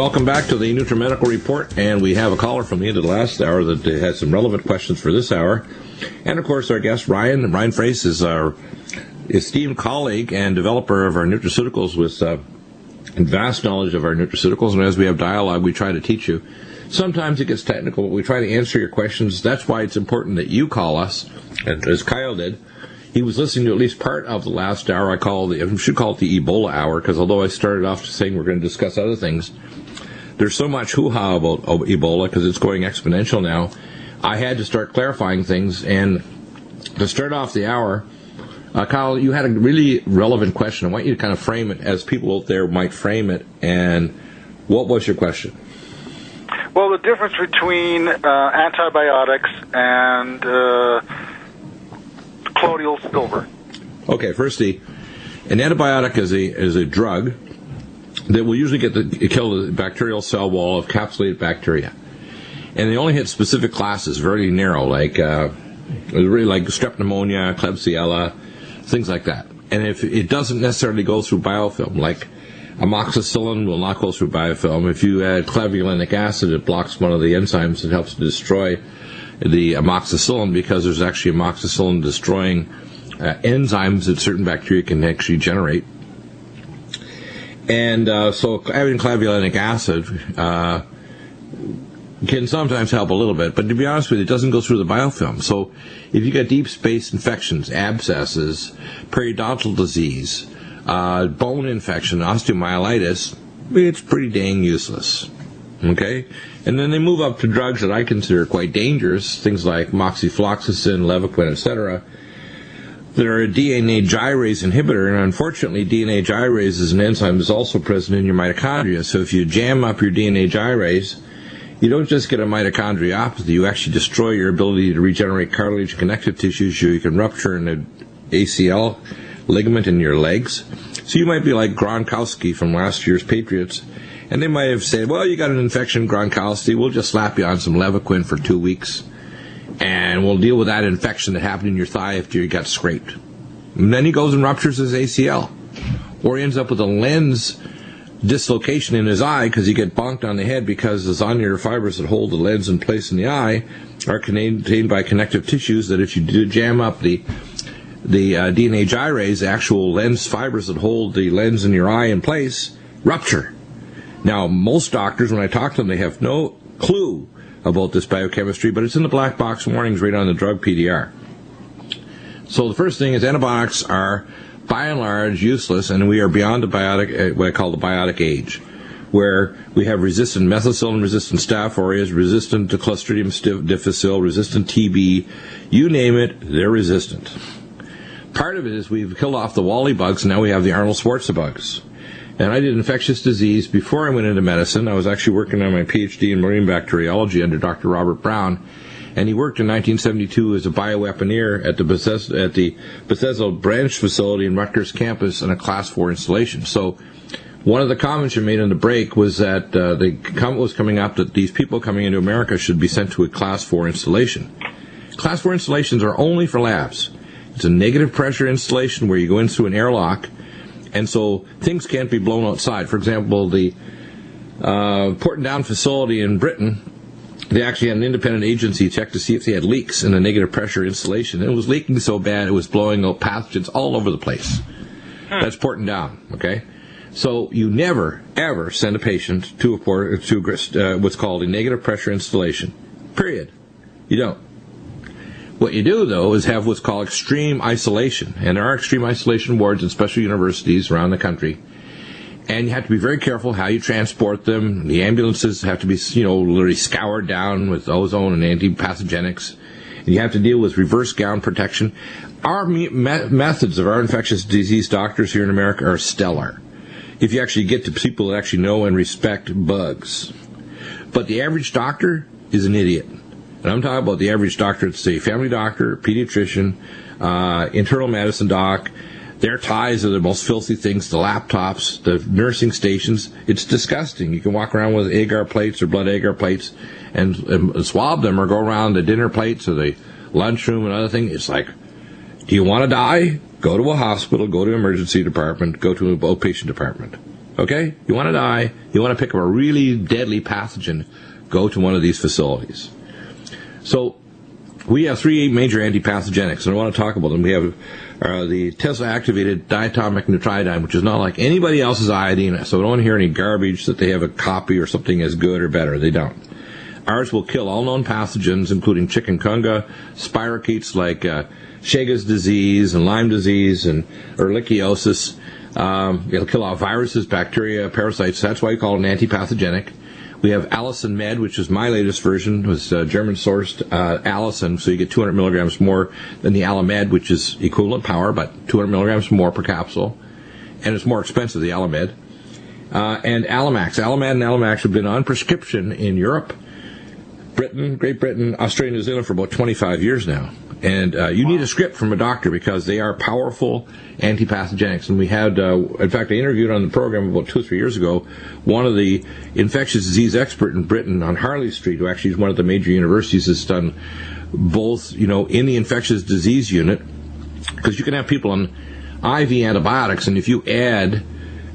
Welcome back to the Nutrimedical Report, and we have a caller from the end of the last hour that has some relevant questions for this hour. And, of course, our guest, Ryan Frace, is our esteemed colleague and developer of our nutraceuticals with vast knowledge of our nutraceuticals. And as we have dialogue, we try to teach you. Sometimes it gets technical, but we try to answer your questions. That's why it's important that you call us, and as Kyle did. He was listening to at least part of the last hour. I should call it the Ebola hour, because although I started off saying we're going to discuss other things, there's so much hoo-ha about Ebola because it's going exponential now. I had to start clarifying things, and to start off the hour, Kyle, you had a really relevant question. I want you to kind of frame it as people out there might frame it. And what was your question? Well, the difference between antibiotics and colloidal silver. Okay, firstly, an antibiotic is a drug that will usually kill the bacterial cell wall of encapsulated bacteria. And they only hit specific classes, very narrow, like strep pneumonia, Klebsiella, things like that. And if it doesn't necessarily go through biofilm, like amoxicillin will not go through biofilm. If you add clavulanic acid, it blocks one of the enzymes that helps to destroy the amoxicillin, because there's actually amoxicillin destroying enzymes that certain bacteria can actually generate. And so having clavulanic acid can sometimes help a little bit, but to be honest with you, it doesn't go through the biofilm. So if you got deep space infections, abscesses, periodontal disease, bone infection, osteomyelitis, it's pretty dang useless. Okay? And then they move up to drugs that I consider quite dangerous, things like moxifloxacin, Levaquin, etc., that are a DNA gyrase inhibitor, and unfortunately DNA gyrase is an enzyme that's also present in your mitochondria. So if you jam up your DNA gyrase, you don't just get a mitochondriopathy, you actually destroy your ability to regenerate cartilage and connective tissues. You can rupture an ACL ligament in your legs. So you might be like Gronkowski from last year's Patriots, and they might have said, well, you got an infection, Gronkowski, we'll just slap you on some Levaquin for 2 weeks, and we'll deal with that infection that happened in your thigh after you got scraped. And then he goes and ruptures his ACL, or he ends up with a lens dislocation in his eye because he get bonked on the head, because the zonular fibers that hold the lens in place in the eye are contained by connective tissues that if you do jam up the DNA gyrase, the actual lens fibers that hold the lens in your eye in place, rupture. Now, most doctors, when I talk to them, they have no clue about this biochemistry, but it's in the black box warnings right on the drug PDR. So the first thing is antibiotics are by and large useless, and we are beyond the biotic, what I call the biotic age, where we have resistant methicillin, resistant Staph aureus, resistant to Clostridium difficile, resistant TB, you name it, they're resistant. Part of it is we've killed off the Wally bugs, and now we have the Arnold Schwarzenegger bugs. And I did infectious disease before I went into medicine. I was actually working on my PhD in marine bacteriology under Dr. Robert Brown, and he worked in 1972 as a bioweaponeer at the Bethesda Branch facility in Rutgers campus in a Class 4 installation. So one of the comments you made on the break was that the comment was coming up that these people coming into America should be sent to a Class 4 installation. Class 4 installations are only for labs. It's a negative pressure installation where you go in through an airlock, and so things can't be blown outside. For example, the Porton Down facility in Britain, they actually had an independent agency check to see if they had leaks in the negative pressure installation. And it was leaking so bad it was blowing out pathogens all over the place. That's Porton Down, okay? So you never, ever send a patient to what's called a negative pressure installation, period. You don't. What you do, though, is have what's called extreme isolation. And there are extreme isolation wards in special universities around the country. And you have to be very careful how you transport them. The ambulances have to be, literally scoured down with ozone and antipathogenics. And you have to deal with reverse gown protection. Our methods of our infectious disease doctors here in America are stellar, if you actually get to people that actually know and respect bugs. But the average doctor is an idiot. And I'm talking about the average doctor. It's a family doctor, pediatrician, internal medicine doc. Their ties are the most filthy things, the laptops, the nursing stations. It's disgusting. You can walk around with agar plates or blood agar plates and swab them, or go around the dinner plates or the lunchroom and other things. It's like, do you want to die? Go to a hospital, go to an emergency department, go to an outpatient department. okay? You want to die, you want to pick up a really deadly pathogen, go to one of these facilities. So we have 3 major antipathogenics, and I want to talk about them. We have the Tesla-activated diatomic nutriodine, which is not like anybody else's iodine, so I don't want to hear any garbage that they have a copy or something as good or better. They don't. Ours will kill all known pathogens, including chikungunya, spirochetes like Chagas disease and Lyme disease and ehrlichiosis. It'll kill all viruses, bacteria, parasites. That's why we call it an antipathogenic. We have Allicin Med, which is my latest version. It was German-sourced Allicin, so you get 200 milligrams more than the Alamed, which is equivalent power, but 200 milligrams more per capsule. And it's more expensive, the Alamed. And Alamax. Alamed and Alamax have been on prescription in Europe, Britain, Great Britain, Australia, New Zealand for about 25 years now. And you need a script from a doctor because they are powerful antipathogenics. And we had, in fact, I interviewed on the program about 2 or 3 years ago one of the infectious disease expert in Britain on Harley Street, who actually is one of the major universities that's done both, in the infectious disease unit. Because you can have people on IV antibiotics, and if you add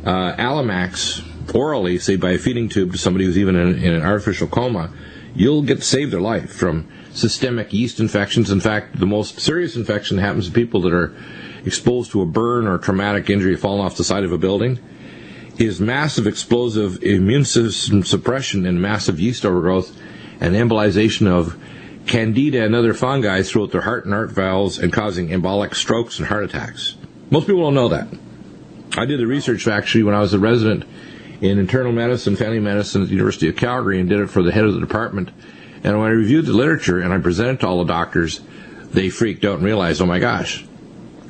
Alamax orally, say by a feeding tube to somebody who's even in an artificial coma, you'll get to save their life from systemic yeast infections. In fact, the most serious infection happens to people that are exposed to a burn or traumatic injury falling off the side of a building, is massive explosive immune system suppression and massive yeast overgrowth and embolization of candida and other fungi throughout their heart and heart valves and causing embolic strokes and heart attacks. Most people don't know that. I did the research actually when I was a resident in internal medicine, family medicine at the University of Calgary, and did it for the head of the department. And when I reviewed the literature and I presented to all the doctors, they freaked out and realized, oh my gosh,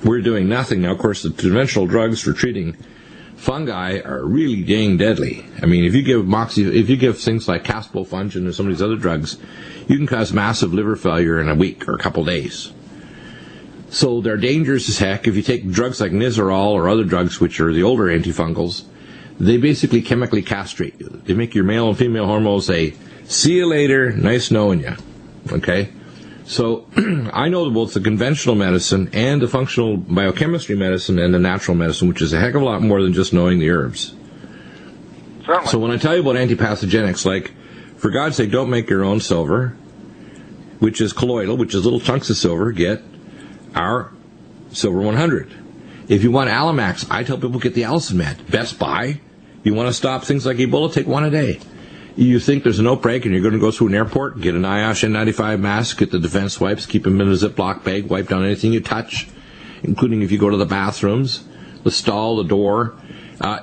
we're doing nothing. Now, of course, the conventional drugs for treating fungi are really dang deadly. I mean, if you give things like caspofungin and some of these other drugs, you can cause massive liver failure in a week or a couple days. So they're dangerous as heck. If you take drugs like Nizoral or other drugs, which are the older antifungals, they basically chemically castrate you. They make your male and female hormones say, see you later, nice knowing you. Okay? So I know both the conventional medicine and the functional biochemistry medicine and the natural medicine, which is a heck of a lot more than just knowing the herbs. Certainly. So when I tell you about antipathogenics, like, for God's sake, don't make your own silver, which is colloidal, which is little chunks of silver. Get our Silver 100. If you want Alamax, I tell people get the Allicin Med. Best Buy. You want to stop things like Ebola, take one a day. You think there's an outbreak and you're going to go through an airport, get an NIOSH N95 mask, get the defense wipes, keep them in a Ziploc bag, wipe down anything you touch, including if you go to the bathrooms, the stall, the door.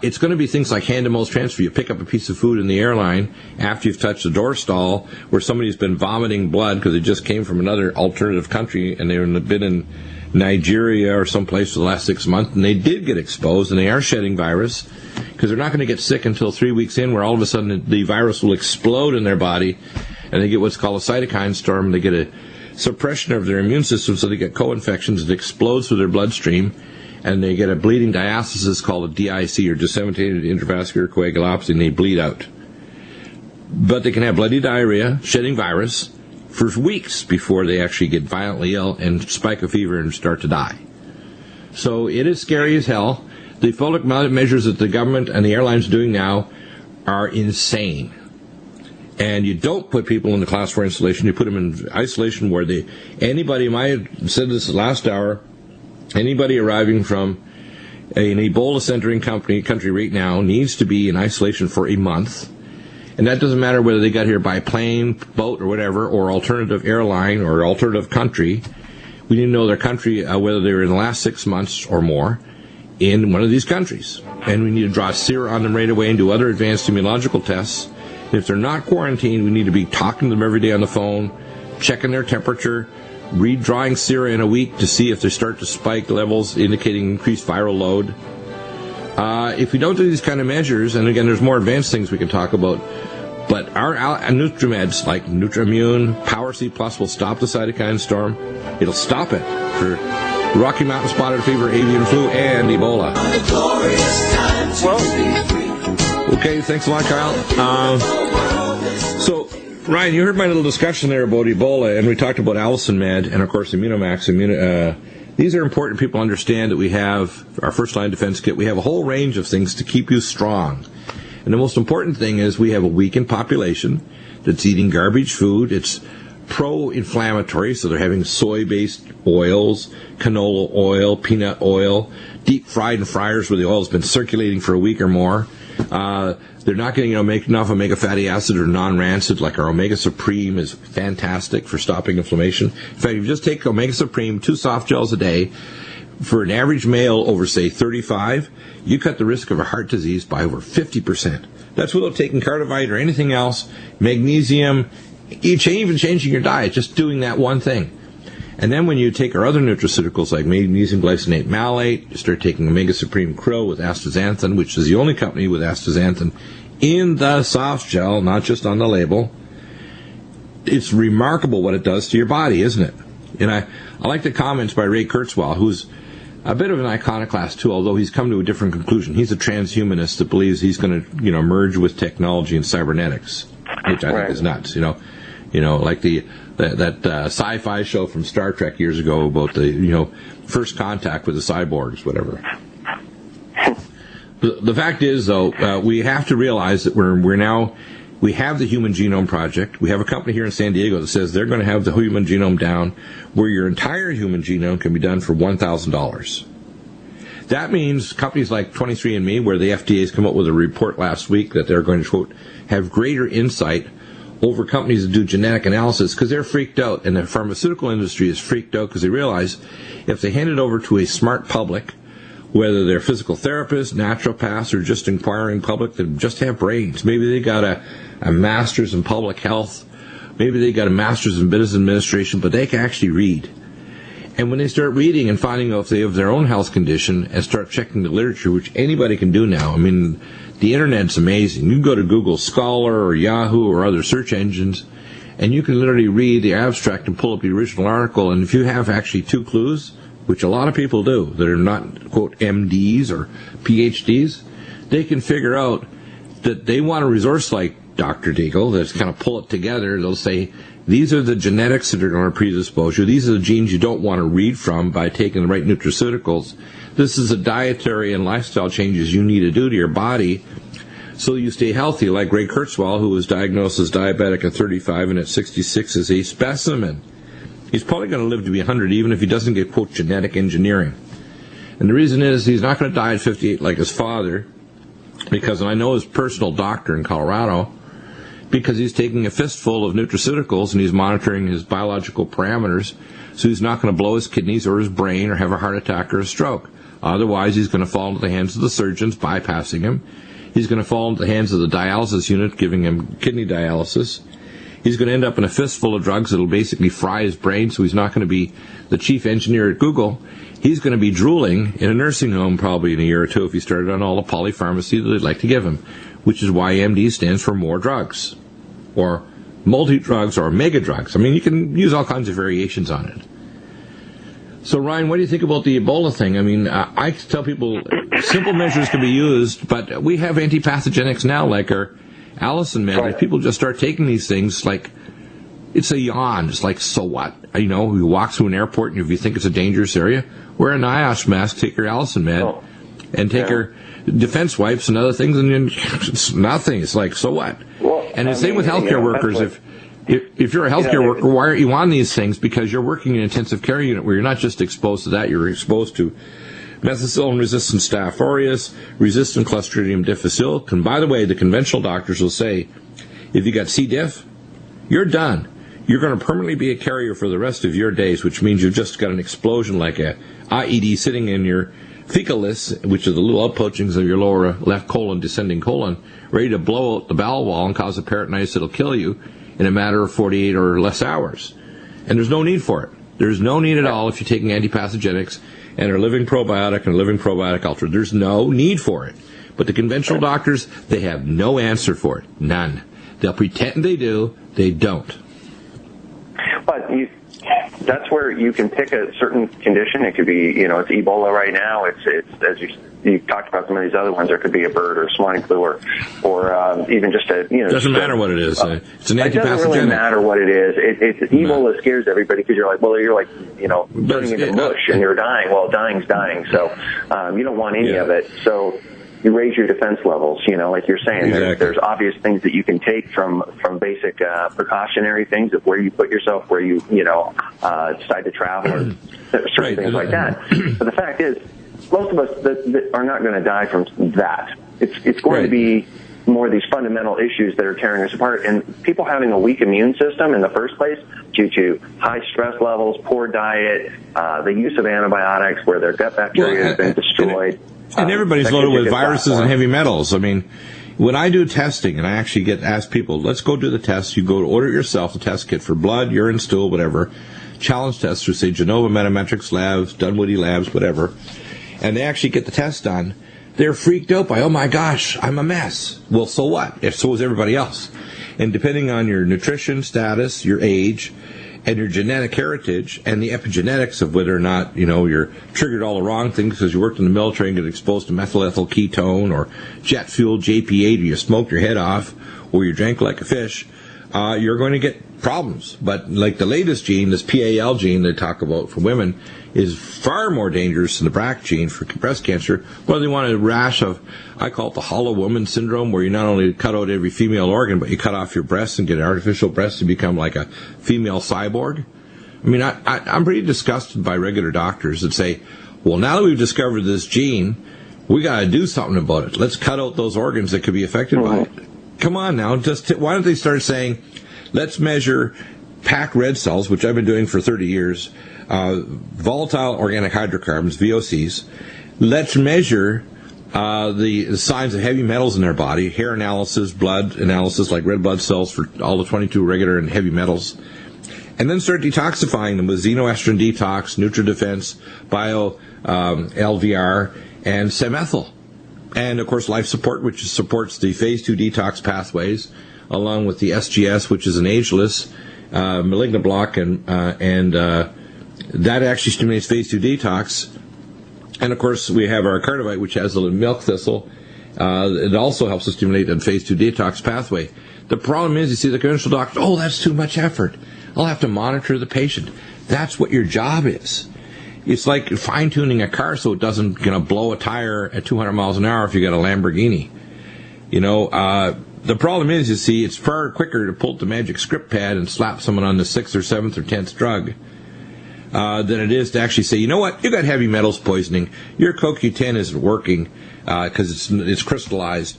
It's going to be things like hand-to-mouth transfer. You pick up a piece of food in the airline after you've touched the door stall where somebody's been vomiting blood because they just came from another alternative country and they've been in Nigeria or someplace for the last 6 months, and they did get exposed, and they are shedding virus because they're not going to get sick until 3 weeks in, where all of a sudden the virus will explode in their body, and they get what's called a cytokine storm. They get a suppression of their immune system, so they get co-infections that explodes through their bloodstream, and they get a bleeding diastasis called a DIC, or disseminated intravascular coagulopathy, and they bleed out. But they can have bloody diarrhea, shedding virus, for weeks before they actually get violently ill and spike a fever and start to die. So it is scary as hell. The public measures that the government and the airlines are doing now are insane. And you don't put people in the class 4 isolation. You put them in isolation where anybody, I said this last hour, anybody arriving from an Ebola-centering country right now needs to be in isolation for a month. And that doesn't matter whether they got here by plane, boat, or whatever, or alternative airline or alternative country. We need to know their country, whether they were in the last 6 months or more in one of these countries. And we need to draw sera on them right away and do other advanced immunological tests. And if they're not quarantined, we need to be talking to them every day on the phone, checking their temperature, redrawing sera in a week to see if they start to spike levels indicating increased viral load. If we don't do these kind of measures, and again, there's more advanced things we can talk about, but our NutriMeds like Nutrimune, Power C Plus will stop the cytokine storm. It'll stop it for Rocky Mountain spotted fever, avian flu, and Ebola. Well, okay, thanks a lot, Kyle. So, Ryan, you heard my little discussion there about Ebola, and we talked about Allicin Med, and of course Immunomax, These are important. People understand that we have our first line defense kit. We have a whole range of things to keep you strong. And the most important thing is we have a weakened population that's eating garbage food. It's pro-inflammatory, so they're having soy-based oils, canola oil, peanut oil, deep fried in fryers where the oil's been circulating for a week or more. They're not getting enough omega fatty acid or non-rancid, like our Omega Supreme is fantastic for stopping inflammation. In fact, if you just take Omega Supreme, 2 soft gels a day, for an average male over, say, 35, you cut the risk of a heart disease by over 50%. That's without taking Cardivite or anything else, magnesium, even changing your diet, just doing that one thing. And then when you take our other nutraceuticals like magnesium glycinate malate, you start taking Omega Supreme Krill with astaxanthin, which is the only company with astaxanthin in the soft gel, not just on the label. It's remarkable what it does to your body, isn't it? And I like the comments by Ray Kurzweil, who's a bit of an iconoclast too, although he's come to a different conclusion. He's a transhumanist that believes he's going to, merge with technology and cybernetics, which I think is nuts. Like that sci-fi show from Star Trek years ago about the first contact with the cyborgs, whatever. The fact is, though, we have to realize that we have the Human Genome Project. We have a company here in San Diego that says they're going to have the human genome down where your entire human genome can be done for $1,000. That means companies like 23andMe, where the FDA has come up with a report last week that they're going to, quote, have greater insight over companies that do genetic analysis because they're freaked out, and the pharmaceutical industry is freaked out because they realize if they hand it over to a smart public, whether they're physical therapists, naturopaths, or just inquiring public that just have brains. Maybe they got a master's in public health. Maybe they got a master's in business administration, but they can actually read. And when they start reading and finding out if they have their own health condition and start checking the literature, which anybody can do now. I mean, the Internet's amazing. You can go to Google Scholar or Yahoo or other search engines, and you can literally read the abstract and pull up the original article. And if you have actually 2 clues, which a lot of people do, that are not, quote, MDs or PhDs, they can figure out that they want a resource like Dr. Deagle that's kind of pull it together. They'll say, these are the genetics that are going to predispose you. These are the genes you don't want to read from by taking the right nutraceuticals. This is the dietary and lifestyle changes you need to do to your body so you stay healthy, like Ray Kurzweil, who was diagnosed as diabetic at 35 and at 66 is a specimen. He's probably going to live to be 100 even if he doesn't get, quote, genetic engineering. And the reason is he's not going to die at 58 like his father, because I know his personal doctor in Colorado, because he's taking a fistful of nutraceuticals and he's monitoring his biological parameters, so he's not going to blow his kidneys or his brain or have a heart attack or a stroke. Otherwise, he's going to fall into the hands of the surgeons, bypassing him. He's going to fall into the hands of the dialysis unit, giving him kidney dialysis. He's going to end up in a fistful of drugs that will basically fry his brain, so he's not going to be the chief engineer at Google. He's going to be drooling in a nursing home probably in a year or two if he started on all the polypharmacy that they'd like to give him, which is why MD stands for more drugs, or multi-drugs, or mega drugs. I mean, you can use all kinds of variations on it. So, Ryan, what do you think about the Ebola thing? I mean, I tell people simple measures can be used, but we have antipathogenics now, like our Allison med. If people just start taking these things, like, it's a yawn. It's like, so what? You walk through an airport, and if you think it's a dangerous area, wear a NIOSH mask, take your Allison med, and take your defense wipes and other things, and then it's nothing. It's like, so what? And the same with healthcare workers. If you're a healthcare worker, why aren't you on these things? Because you're working in an intensive care unit where you're not just exposed to that, you're exposed to methicillin-resistant Staph aureus, resistant Clostridium difficile. And by the way, the conventional doctors will say, if you got C. diff, you're done. You're going to permanently be a carrier for the rest of your days, which means you've just got an explosion like a IED sitting in your fecalis, which are the little outpoachings of your lower left colon, descending colon, ready to blow out the bowel wall and cause a peritonitis that'll kill you in a matter of 48 or less hours. And there's no need for it. There's no need at all if you're taking antipathogenics and are living probiotic and living probiotic ultra. There's no need for it. But the conventional doctors, they have no answer for it. None. They'll pretend they do. They don't. But that's where you can pick a certain condition. It could be, it's Ebola right now. It's as you talked about some of these other ones. There could be a bird or swine flu or even just a, Doesn't matter what it is. It's an antipathogenic. It doesn't really matter what it is. Ebola scares everybody because you're like, turning into mush and you're dying. Well, dying's dying. So, you don't want any of it. So, you raise your defense levels, like you're saying. Exactly. There's obvious things that you can take from basic precautionary things of where you put yourself, where you decide to travel, or certain things like that. But the fact is, most of us that are not going to die from that. It's going to be more of these fundamental issues that are tearing us apart. And people having a weak immune system in the first place due to high stress levels, poor diet, the use of antibiotics where their gut bacteria has been destroyed. And everybody's loaded with viruses and heavy metals. I mean, when I do testing, and I actually ask people, let's go do the test. You go to order yourself a test kit for blood, urine, stool, whatever. Challenge tests through, say, Genova Metametrics Labs, Dunwoody Labs, whatever. And they actually get the test done. They're freaked out by, oh my gosh, I'm a mess. Well, so what? If so is everybody else. And depending on your nutrition status, your age, and your genetic heritage and the epigenetics of whether or not, you're triggered all the wrong things because you worked in the military and get exposed to methyl ethyl ketone or jet fuel, JP8, or you smoked your head off or you drank like a fish, you're going to get problems. But like the latest gene, this PAL gene they talk about for women, is far more dangerous than the BRCA gene for breast cancer. Well, they want a rash of, I call it the hollow woman syndrome, where you not only cut out every female organ, but you cut off your breasts and get an artificial breast to become like a female cyborg. I mean, I'm pretty disgusted by regular doctors that say, well, now that we've discovered this gene, we got to do something about it. Let's cut out those organs that could be affected by it. Come on now, why don't they start saying, let's measure packed red cells, which I've been doing for 30 years, volatile organic hydrocarbons, VOCs. Let's measure the signs of heavy metals in their body, hair analysis, blood analysis, like red blood cells for all the 22 regular and heavy metals, and then start detoxifying them with xenoestrogen detox, NutriDefense, Bio LVR, and Semethyl. And, of course, life support, which supports the phase 2 detox pathways, along with the SGS, which is an ageless malignant block, and that actually stimulates phase 2 detox. And, of course, we have our Cardivite, which has the milk thistle. It also helps us stimulate the phase 2 detox pathway. The problem is, you see, the conventional doctor, oh, that's too much effort. I'll have to monitor the patient. That's what your job is. It's like fine-tuning a car so it doesn't blow a tire at 200 miles an hour if you got a Lamborghini. The problem is, you see, it's far quicker to pull the magic script pad and slap someone on the 6th or 7th or 10th drug than it is to actually say, you know what, you got heavy metals poisoning. Your CoQ10 isn't working because it's crystallized.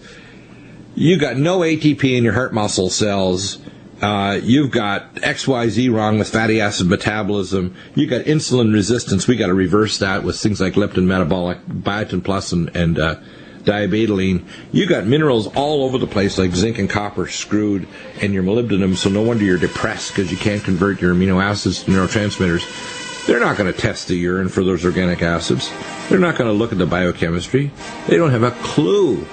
You got no ATP in your heart muscle cells. You've got XYZ wrong with fatty acid metabolism. You got insulin resistance. We got to reverse that with things like leptin metabolic, biotin plus, and diabetoline. You got minerals all over the place like zinc and copper screwed, and your molybdenum. So no wonder you're depressed because you can't convert your amino acids to neurotransmitters. They're not going to test the urine for those organic acids. They're not going to look at the biochemistry. They don't have a clue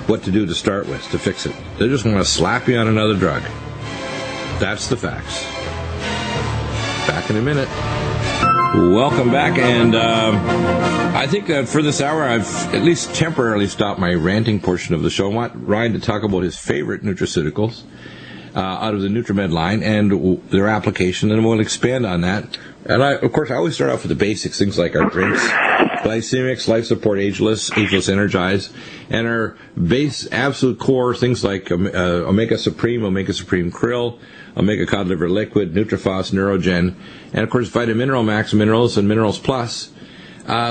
what to do to start with to fix it. They just want to slap you on another drug. That's the facts. Back in a minute. Welcome back, and I think that for this hour I've at least temporarily stopped my ranting portion of the show. I want Ryan to talk about his favorite nutraceuticals out of the NutriMed line and their application, and we'll expand on that. And of course, I always start off with the basics, things like our drinks, glycemics, life support, ageless energize, and our base absolute core, things like Omega Supreme Krill, Omega Cod Liver Liquid, Nutrifos, Neurogen, and of course Vitamineral Max Minerals and Minerals Plus.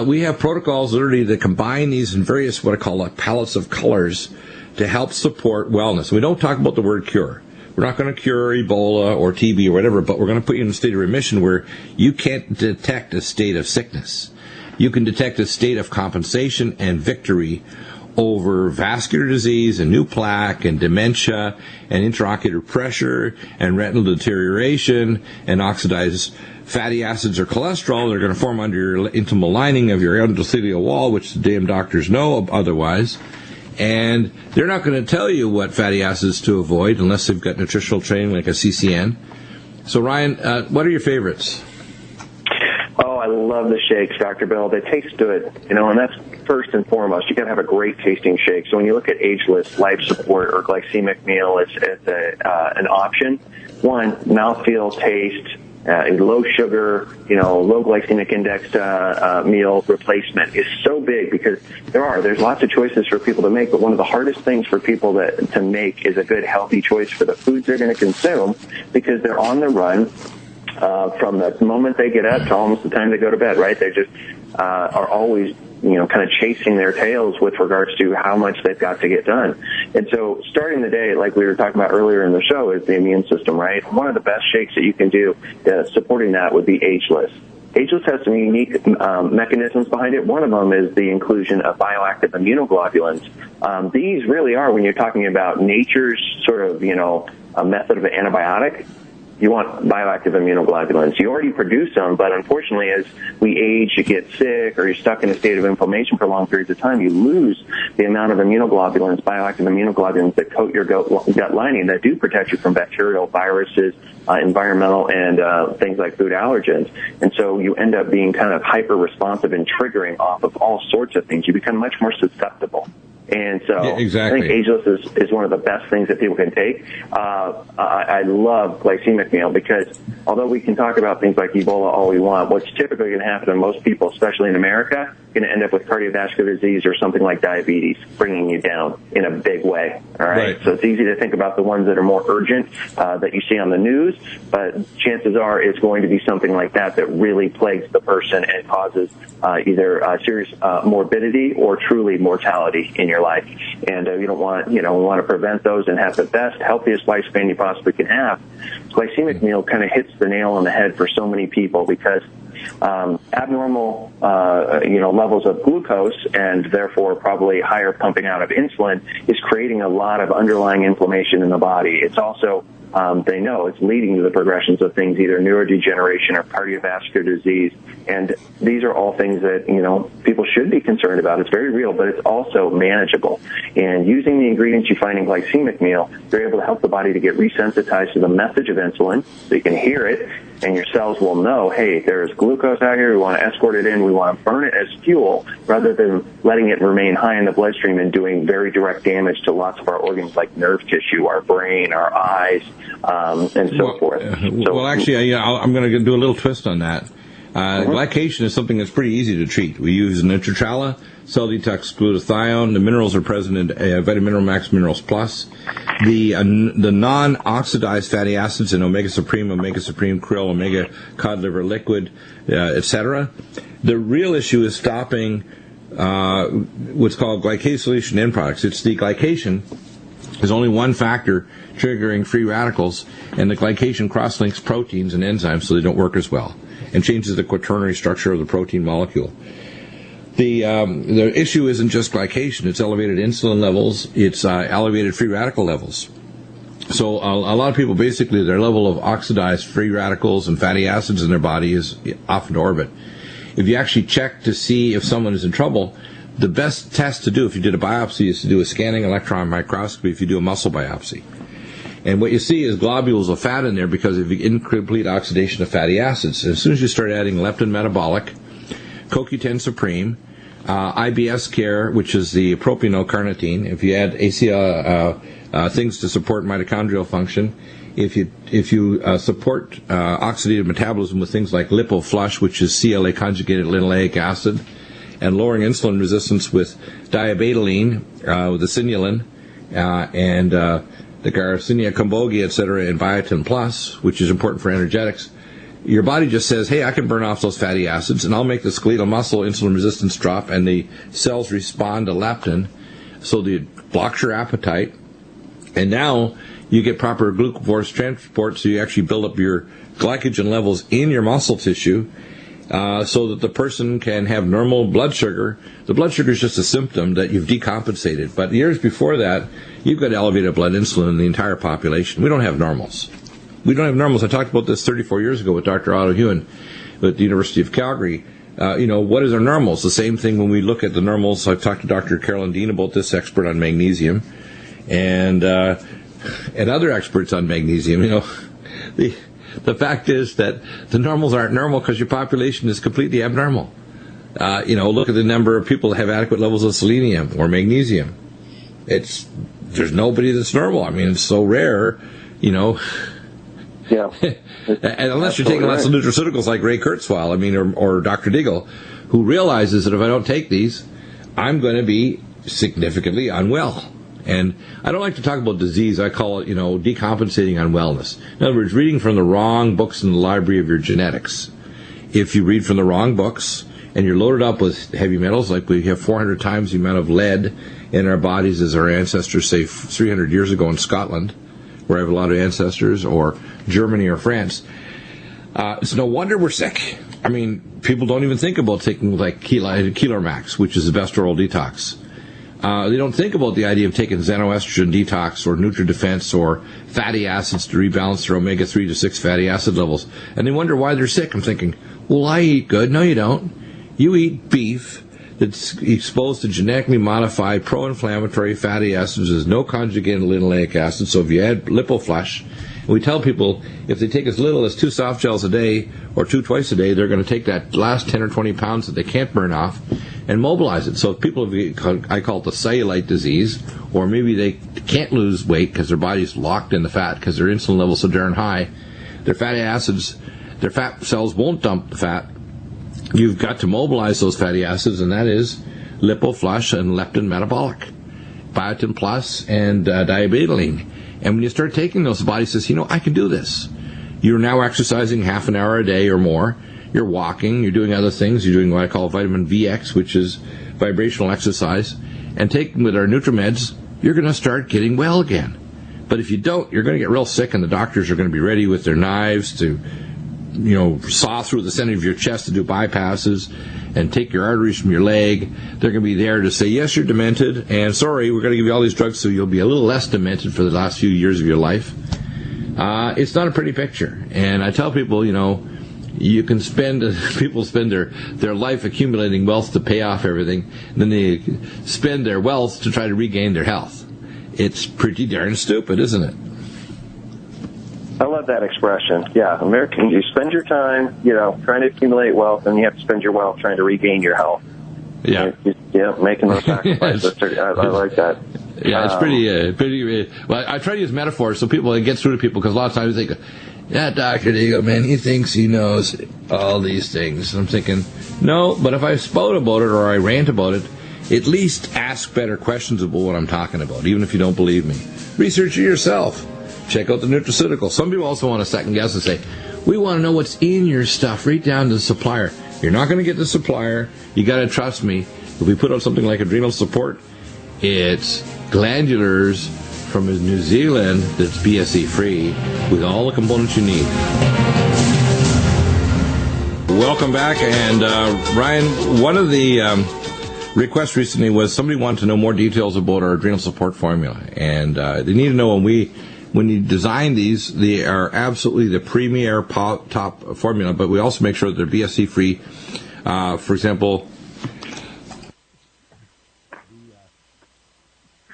We have protocols literally that combine these in various what I call palettes of colors to help support wellness. We don't talk about the word cure. We're not going to cure Ebola or TB or whatever, but we're going to put you in a state of remission where you can't detect a state of sickness. You can detect a state of compensation and victory over vascular disease and new plaque and dementia and intraocular pressure and retinal deterioration and oxidized fatty acids or cholesterol that are going to form under your intimal lining of your endothelial wall, which the damn doctors know otherwise. And they're not going to tell you what fatty acids to avoid unless they've got nutritional training like a CCN. So, Ryan, what are your favorites? love the shakes, Dr. Bill. They taste good, and that's first and foremost. You got to have a great tasting shake. So when you look at Ageless, Life Support, or Glycemic Meal, it's an option. One, mouthfeel, taste, low sugar, low glycemic index meal replacement is so big because there's lots of choices for people to make, but one of the hardest things for people to make is a good healthy choice for the foods they're going to consume, because they're on the run from the moment they get up to almost the time they go to bed, right? They just are always kind of chasing their tails with regards to how much they've got to get done. And so starting the day, like we were talking about earlier in the show, is the immune system, right? One of the best shakes that you can do supporting that would be Ageless. Ageless has some unique mechanisms behind it. One of them is the inclusion of bioactive immunoglobulins. These really are, when you're talking about nature's sort of, a method of an antibiotic, you want bioactive immunoglobulins. You already produce them, but unfortunately, as we age, you get sick, or you're stuck in a state of inflammation for long periods of time, you lose the amount of immunoglobulins, bioactive immunoglobulins that coat your gut lining that do protect you from bacterial, viruses, environmental, and things like food allergens. And so you end up being kind of hyper-responsive and triggering off of all sorts of things. You become much more susceptible. And so exactly. I think Ageless is one of the best things that people can take. I love Glycemic Meal because although we can talk about things like Ebola all we want, what's typically going to happen to most people, especially in America, going to end up with cardiovascular disease or something like diabetes, bringing you down in a big way. All right? So it's easy to think about the ones that are more urgent that you see on the news, but chances are it's going to be something like that really plagues the person and causes either serious morbidity or truly mortality in your life. And we don't want, we want to prevent those and have the best, healthiest lifespan you possibly can have. Glycemic Meal kind of hits the nail on the head for so many people because abnormal, levels of glucose and therefore probably higher pumping out of insulin is creating a lot of underlying inflammation in the body. It's also they know it's leading to the progressions of things, either neurodegeneration or cardiovascular disease. And these are all things that, people should be concerned about. It's very real, but it's also manageable. And using the ingredients you find in Glycemic Meal, you're able to help the body to get resensitized to the message of insulin so you can hear it, and your cells will know, hey, there's glucose out here, we want to escort it in, we want to burn it as fuel, rather than letting it remain high in the bloodstream and doing very direct damage to lots of our organs like nerve tissue, our brain, our eyes, and so forth. Actually, I'm going to do a little twist on that. Glycation is something that's pretty easy to treat. We use Nutritrala, cell detox glutathione. The minerals are present in Vitamin Mineral Max Minerals Plus. The non-oxidized fatty acids in Omega Supreme, Krill, Omega Cod Liver Liquid, etc. The real issue is stopping what's called glycosylation end products. It's the glycation. There's only one factor triggering free radicals, and the glycation cross-links proteins and enzymes so they don't work as well, and changes the quaternary structure of the protein molecule. The issue isn't just glycation, it's elevated insulin levels, it's elevated free radical levels. So a lot of people, basically, their level of oxidized free radicals and fatty acids in their body is off into orbit. If you actually check to see if someone is in trouble, the best test to do if you did a biopsy is to do a scanning electron microscopy if you do a muscle biopsy. And what you see is globules of fat in there because of the incomplete oxidation of fatty acids. And as soon as you start adding leptin metabolic, CoQ10 Supreme, IBS Care, which is the propionate-carnitine, if you add things to support mitochondrial function, if you support oxidative metabolism with things like LipoFlush, which is CLA conjugated linoleic acid, and lowering insulin resistance with diabetoline, with the sinulin, and the Garcinia Cambogia, etc., and Biotin Plus, which is important for energetics, your body just says, hey, I can burn off those fatty acids, and I'll make the skeletal muscle insulin resistance drop, and the cells respond to leptin, so it blocks your appetite, and now you get proper glucose transport, so you actually build up your glycogen levels in your muscle tissue, so that the person can have normal blood sugar. The blood sugar is just a symptom that you've decompensated. But years before that, you've got elevated blood insulin in the entire population. We don't have normals. I talked about this 34 years ago with Dr. Otto Hewen at the University of Calgary. What is our normals? The same thing when we look at the normals. I've talked to Dr. Carolyn Dean about this, expert on magnesium, and other experts on magnesium. the fact is that the normals aren't normal because your population is completely abnormal. Look at the number of people that have adequate levels of selenium or magnesium. There's nobody that's normal. I mean, it's so rare, Yeah. And unless you're taking lots of nutraceuticals like Ray Kurzweil, or Dr. Deagle, who realizes that if I don't take these, I'm going to be significantly unwell. And I don't like to talk about disease. I call it, decompensating unwellness. In other words, reading from the wrong books in the library of your genetics. If you read from the wrong books and you're loaded up with heavy metals, like we have 400 times the amount of lead in our bodies as our ancestors, say, 300 years ago in Scotland, where I have a lot of ancestors, or Germany or France, it's no wonder we're sick. I mean, people don't even think about taking like Max, which is the best oral detox. They don't think about the idea of taking xenoestrogen detox or NutriDefense or fatty acids to rebalance their omega-3 to 6 fatty acid levels. And they wonder why they're sick. I'm thinking, well, I eat good. No, you don't. You eat beef that's exposed to genetically modified pro-inflammatory fatty acids. There's no conjugated linoleic acid. So if you add lipoflush, we tell people if they take as little as 2 soft gels a day or 2 twice a day, they're going to take that last 10 or 20 pounds that they can't burn off and mobilize it. So if people have, I call it the cellulite disease, or maybe they can't lose weight because their body's locked in the fat because their insulin level's so darn high, their fatty acids, their fat cells won't dump the fat. You've got to mobilize those fatty acids, and that is lipoflush and leptin metabolic, biotin plus, and diabetoline. And when you start taking those, the body says, I can do this. You're now exercising half an hour a day or more. You're walking. You're doing other things. You're doing what I call vitamin VX, which is vibrational exercise. And taking with our NutriMeds, you're going to start getting well again. But if you don't, you're going to get real sick, and the doctors are going to be ready with their knives to, saw through the center of your chest to do bypasses and take your arteries from your leg. They're going to be there to say, yes, you're demented, and sorry, we're going to give you all these drugs so you'll be a little less demented for the last few years of your life. It's not a pretty picture. And I tell people, you can people spend their life accumulating wealth to pay off everything, and then they spend their wealth to try to regain their health. It's pretty darn stupid, isn't it? I love that expression. Yeah, Americans, you spend your time, trying to accumulate wealth, and you have to spend your wealth trying to regain your health. Yeah. Making those sacrifices. I like that. Yeah, it's pretty. Well, I try to use metaphors so it gets through to people, because a lot of times they go, yeah, Dr. Deagle, man, he thinks he knows all these things. I'm thinking, no, but if I spout about it or I rant about it, at least ask better questions about what I'm talking about, even if you don't believe me. Research it yourself. Check out the nutraceutical. Some people also want to second guess and say, we want to know what's in your stuff, right down to the supplier. You're not going to get the supplier. You got to trust me. If we put out something like adrenal support, it's glandulars from New Zealand that's BSE free with all the components you need. Welcome back. And Ryan, one of the requests recently was somebody wanted to know more details about our adrenal support formula. And they need to know when you design these, they are absolutely the premier top formula, but we also make sure that they're BSE free. For example,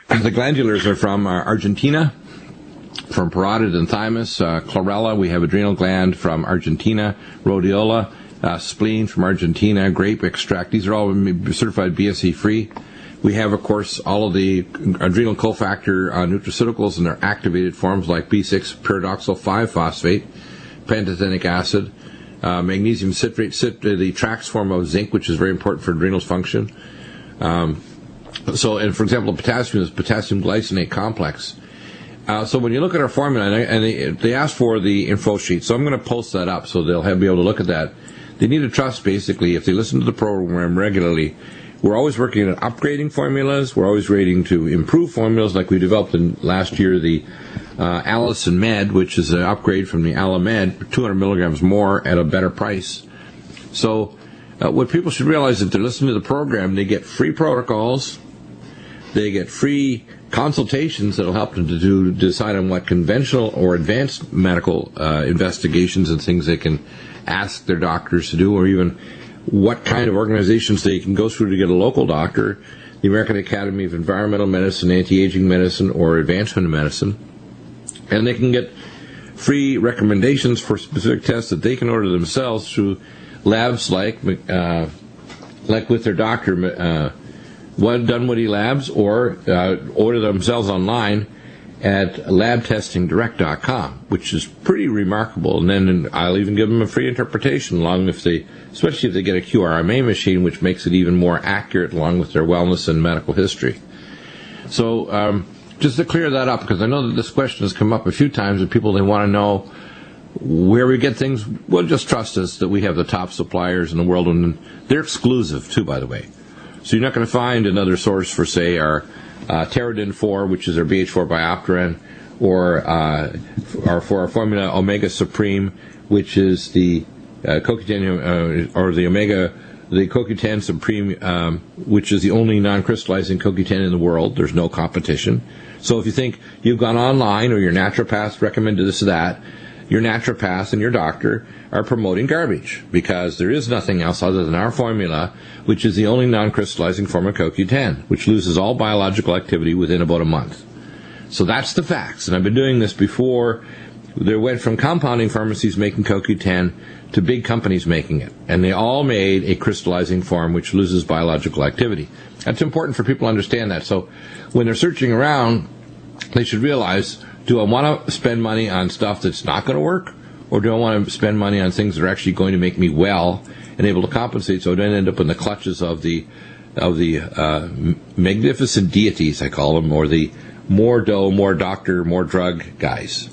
the glandulars are from Argentina, from parotid and thymus. Chlorella, we have adrenal gland from Argentina. Rhodiola, spleen from Argentina. Grape extract, these are all certified BSE free. We have, of course, all of the adrenal cofactor nutraceuticals in their activated forms like B6 pyridoxal 5-phosphate, pantothenic acid, magnesium citrate, the Trax form of zinc, which is very important for adrenal function. And for example, potassium is potassium glycinate complex. So when you look at our formula, and they ask for the info sheet, so I'm going to post that up so they'll be able to look at that. They need to trust, basically, if they listen to the program regularly. We're always working on upgrading formulas. We're always waiting to improve formulas, like we developed last year the Allison Med, which is an upgrade from the Alamed, 200 milligrams more at a better price. So what people should realize, if they're listening to the program, they get free protocols, they get free consultations that will help them to decide on what conventional or advanced medical investigations and things they can ask their doctors to do, or even what kind of organizations they can go through to get a local doctor, the American Academy of Environmental Medicine, Anti-Aging Medicine, or Advancement Medicine. And they can get free recommendations for specific tests that they can order themselves through labs like with their doctor, Dunwoody Labs, or order themselves online at labtestingdirect.com, which is pretty remarkable. And then I'll even give them a free interpretation, especially if they get a QRMA machine, which makes it even more accurate, along with their wellness and medical history. So just to clear that up, because I know that this question has come up a few times, and people, they want to know where we get things. Well, just trust us that we have the top suppliers in the world, and they're exclusive too, by the way. So you're not going to find another source for, say, our Pteridin 4, which is our BH4 biopterin, or for our formula Omega Supreme, which is the CoQ10, or the CoQ10 Supreme, which is the only non-crystallizing CoQ10 in the world. There's no competition. So if you think you've gone online, or your naturopath recommended this or that, your naturopath and your doctor are promoting garbage, because there is nothing else other than our formula, which is the only non-crystallizing form of CoQ10, which loses all biological activity within about a month. So that's the facts. And I've been doing this before. They went from compounding pharmacies making CoQ10 to big companies making it. And they all made a crystallizing form which loses biological activity. That's important for people to understand that. So when they're searching around, they should realize, do I want to spend money on stuff that's not going to work? Or do I want to spend money on things that are actually going to make me well and able to compensate, so I don't end up in the clutches of the magnificent deities, I call them, or the more dough, more doctor, more drug guys?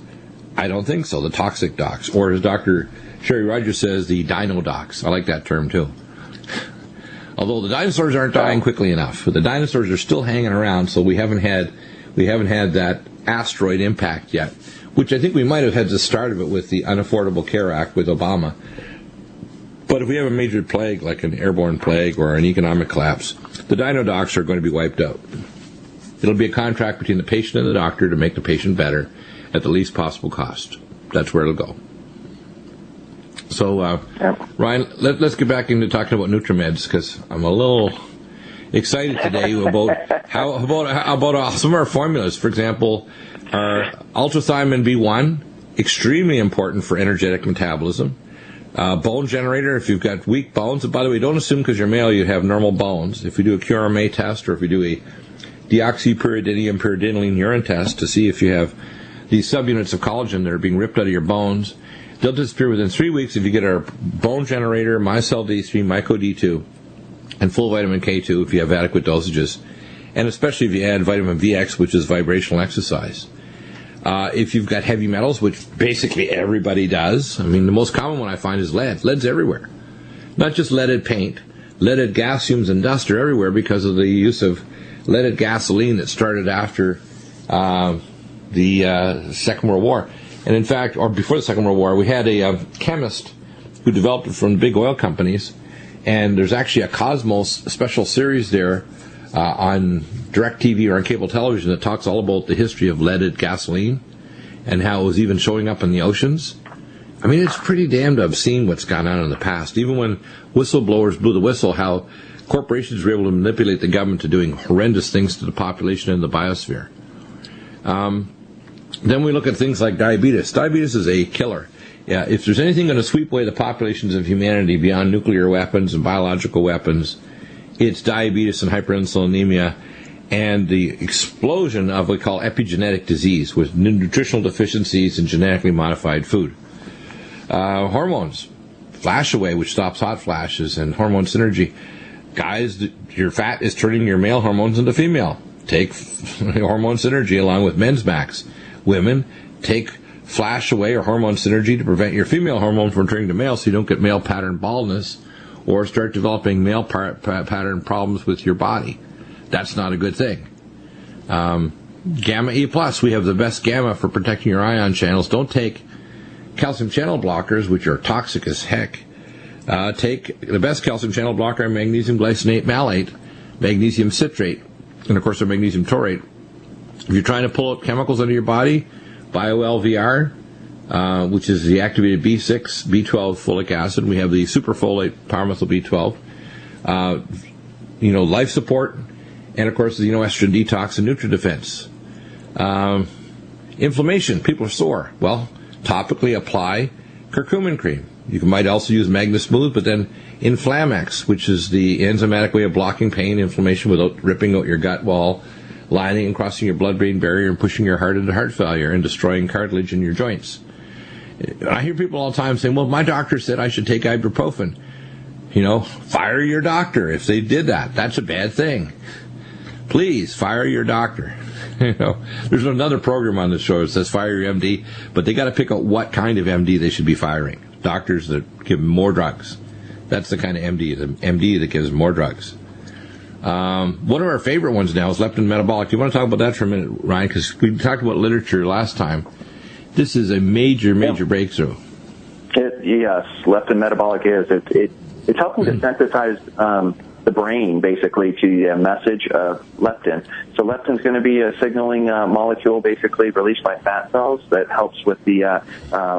I don't think so. The toxic docs. Or as Dr. Sherry Rogers says, the dino docs. I like that term too. Although the dinosaurs aren't dying quickly enough. The dinosaurs are still hanging around, so we haven't had that asteroid impact yet, which I think we might have had the start of it with the Unaffordable Care Act with Obama. But if we have a major plague, like an airborne plague or an economic collapse, the dino docs are going to be wiped out. It'll be a contract between the patient and the doctor to make the patient better at the least possible cost. That's where it'll go. So, Ryan, let's get back into talking about NutriMeds, because I'm a little excited today about some of our formulas. For example, our ultrathiamine B1, extremely important for energetic metabolism. Bone generator, if you've got weak bones. And by the way, don't assume because you're male you have normal bones. If we do a QRMA test, or if we do a deoxypyridinium urine test to see if you have these subunits of collagen that are being ripped out of your bones, they'll disappear within 3 weeks if you get our bone generator, MyCell D3, Myco D2, and full vitamin K2 if you have adequate dosages, and especially if you add vitamin VX, which is vibrational exercise. If you've got heavy metals, which basically everybody does, I mean, the most common one I find is lead. Lead's everywhere. Not just leaded paint. Leaded gas fumes and dust are everywhere because of the use of leaded gasoline that started after the Second World War. And in fact, or before the Second World War, we had a chemist who developed it from big oil companies, and there's actually a Cosmos special series there on DirecTV or on cable television that talks all about the history of leaded gasoline and how it was even showing up in the oceans. I mean, it's pretty damned obscene what's gone on in the past. Even when whistleblowers blew the whistle, how corporations were able to manipulate the government to doing horrendous things to the population and the biosphere. Then we look at things like diabetes. Diabetes is a killer. Yeah, if there's anything going to sweep away the populations of humanity beyond nuclear weapons and biological weapons, it's diabetes and hyperinsulinemia and the explosion of what we call epigenetic disease with nutritional deficiencies in genetically modified food. Hormones, flash away, which stops hot flashes, and hormone synergy. Guys, your fat is turning your male hormones into female. Take hormone synergy along with men's max. Women, take flash away or hormone synergy to prevent your female hormone from turning to male so you don't get male pattern baldness or start developing male pattern problems with your body. That's not a good thing. Gamma E+, we have the best gamma for protecting your ion channels. Don't take calcium channel blockers, which are toxic as heck. Take the best calcium channel blocker, magnesium glycinate malate, magnesium citrate, and of course our magnesium taurate. If you're trying to pull out chemicals out of your body, BioLVR, which is the activated B6, B12 folic acid. We have the superfolate pyromethyl B12. Life support, and of course the estrogen detox and NutriDefense. Inflammation, people are sore. Well, topically apply curcumin cream. You might also use Magna Smooth, but then Inflamex, which is the enzymatic way of blocking pain, inflammation without ripping out your gut wall, lining and crossing your blood-brain barrier and pushing your heart into heart failure and destroying cartilage in your joints. I hear people all the time saying, well, my doctor said I should take ibuprofen. Fire your doctor if they did that. That's a bad thing. Please, fire your doctor. There's another program on the show that says fire your MD, but they got to pick out what kind of MD they should be firing. Doctors that give more drugs. That's the kind of MD, the MD that gives more drugs. One of our favorite ones now is leptin metabolic. Do you want to talk about that for a minute, Ryan? Because we talked about literature last time. This is a major breakthrough. Yes, leptin metabolic is. It's helping to sensitize the brain, basically, to the message of leptin. So leptin is going to be a signaling molecule, basically, released by fat cells that helps with the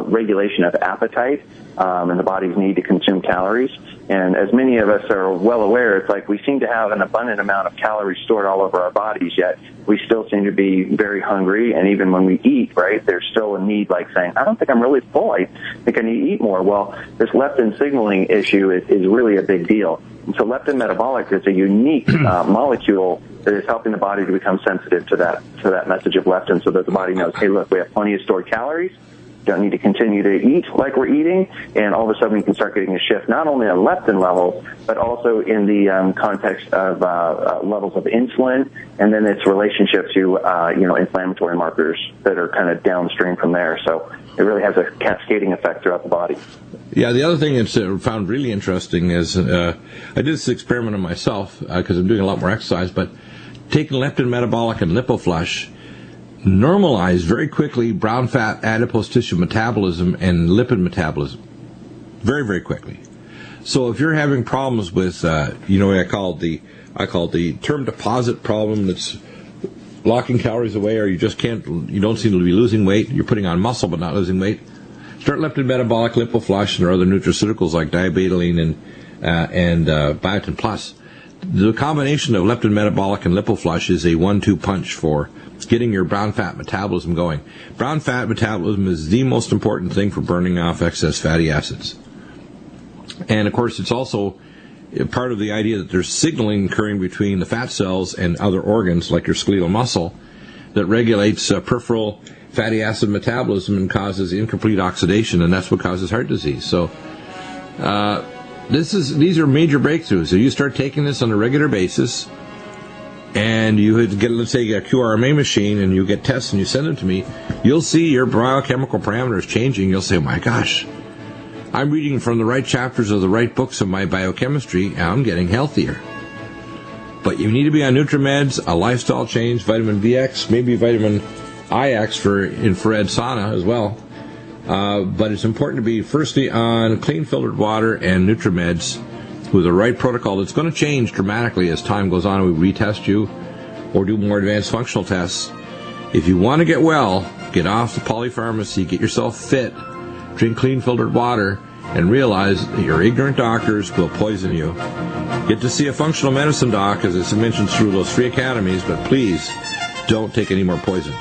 regulation of appetite and the body's need to consume calories. And as many of us are well aware, it's like we seem to have an abundant amount of calories stored all over our bodies, yet we still seem to be very hungry. And even when we eat, right, there's still a need, like saying, I don't think I'm really full. I think I need to eat more. Well, this leptin signaling issue is really a big deal. And so leptin metabolic is a unique molecule that is helping the body to become sensitive to that message of leptin, so that the body knows, hey, look, we have plenty of stored calories. Don't need to continue to eat like we're eating, and all of a sudden we can start getting a shift not only on leptin levels, but also in the context of levels of insulin, and then its relationship to inflammatory markers that are kind of downstream from there. So it really has a cascading effect throughout the body. Yeah, the other thing that's found really interesting is I did this experiment on myself because I'm doing a lot more exercise, but taking leptin metabolic and lipoflush normalize very quickly brown fat adipose tissue metabolism and lipid metabolism very, very quickly. So if you're having problems with I call the term deposit problem that's locking calories away, or you don't seem to be losing weight, you're putting on muscle but not losing weight, start leptin metabolic, lipoflush, and other nutraceuticals like diabetoline and biotin plus. The combination of leptin metabolic and lipoflush is a 1-2 punch for getting your brown fat metabolism going. Brown fat metabolism is the most important thing for burning off excess fatty acids. And of course, it's also part of the idea that there's signaling occurring between the fat cells and other organs like your skeletal muscle that regulates peripheral fatty acid metabolism and causes incomplete oxidation, and that's what causes heart disease. So these are major breakthroughs. So you start taking this on a regular basis, and you get, let's say, a QRMA machine, and you get tests and you send them to me, you'll see your biochemical parameters changing. You'll say, oh my gosh, I'm reading from the right chapters of the right books of my biochemistry, and I'm getting healthier. But you need to be on NutriMeds, a lifestyle change, vitamin VX, maybe vitamin IX for infrared sauna as well. But it's important to be firstly on clean filtered water and NutriMeds with the right protocol that's going to change dramatically as time goes on and we retest you or do more advanced functional tests. If you want to get well, get off the polypharmacy, get yourself fit, drink clean filtered water, and realize that your ignorant doctors will poison you. Get to see a functional medicine doc, as I mentioned, through those free academies, but please don't take any more poison.